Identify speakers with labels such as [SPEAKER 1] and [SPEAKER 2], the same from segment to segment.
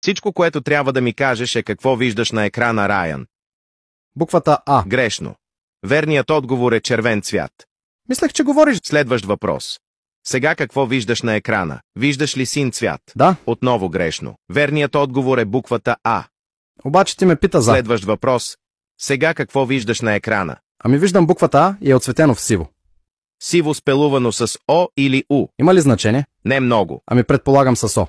[SPEAKER 1] Всичко, което трябва да ми кажеш е какво виждаш на екрана, Райан.
[SPEAKER 2] Буквата А.
[SPEAKER 1] Грешно. Верният отговор е червен цвят.
[SPEAKER 2] Мислех, че говориш.
[SPEAKER 1] Следващ въпрос. Сега какво виждаш на екрана? Виждаш ли син цвят?
[SPEAKER 2] Да.
[SPEAKER 1] Отново грешно. Верният отговор е буквата А.
[SPEAKER 2] Обаче ти ме пита за.
[SPEAKER 1] Следващ въпрос. Сега какво виждаш на екрана?
[SPEAKER 2] Ами виждам буквата А и е отцветено в сиво.
[SPEAKER 1] Сиво спелувано с О или У?
[SPEAKER 2] Има ли значение?
[SPEAKER 1] Не много.
[SPEAKER 2] Ами предполагам с О.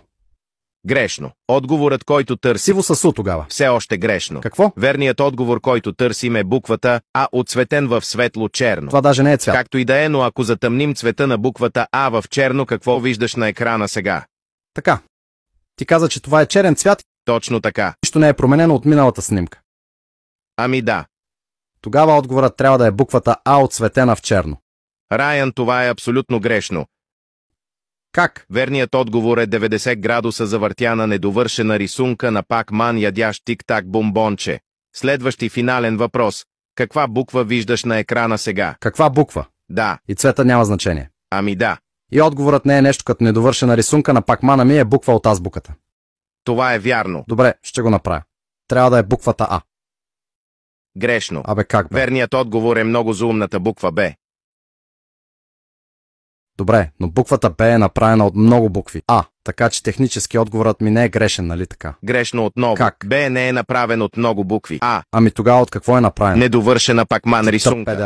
[SPEAKER 1] Грешно. Отговорът, който търси.
[SPEAKER 2] Сиво с У тогава.
[SPEAKER 1] Все още грешно.
[SPEAKER 2] Какво?
[SPEAKER 1] Верният отговор, който търсим е буквата А, отцветен в светло-черно.
[SPEAKER 2] Това даже не е цвят.
[SPEAKER 1] Както и да е, но ако затъмним цвета на буквата А в черно, какво виждаш на екрана сега?
[SPEAKER 2] Така. Ти каза, че това е черен цвят.
[SPEAKER 1] Точно така.
[SPEAKER 2] Нищо не е променено от миналата снимка.
[SPEAKER 1] Ами да.
[SPEAKER 2] Тогава отговорът трябва да е буквата А отцветена в черно.
[SPEAKER 1] Райан, това е абсолютно грешно.
[SPEAKER 2] Как?
[SPEAKER 1] Верният отговор е 90 градуса завъртяна недовършена рисунка на Пак-Ман ядящ тик-так бомбонче. Следващ и финален въпрос. Каква буква виждаш на екрана сега?
[SPEAKER 2] Каква буква?
[SPEAKER 1] Да.
[SPEAKER 2] И цвета няма значение.
[SPEAKER 1] Ами да.
[SPEAKER 2] И отговорът не е нещо като недовършена рисунка на Пакмана ми, е буква от азбуката.
[SPEAKER 1] Това е вярно.
[SPEAKER 2] Добре, ще го направя. Трябва да е буквата А.
[SPEAKER 1] Грешно.
[SPEAKER 2] Абе как бе?
[SPEAKER 1] Верният отговор е много заумната буква Б.
[SPEAKER 2] Добре, но буквата Б е направена от много букви А, така че технически отговорът ми не е грешен, нали така?
[SPEAKER 1] Грешно отново.
[SPEAKER 2] Как?
[SPEAKER 1] Б не е направен от много букви. А.
[SPEAKER 2] Ами тогава от какво е направен?
[SPEAKER 1] Недовършена Пак-Ман рисунка.
[SPEAKER 2] Педера.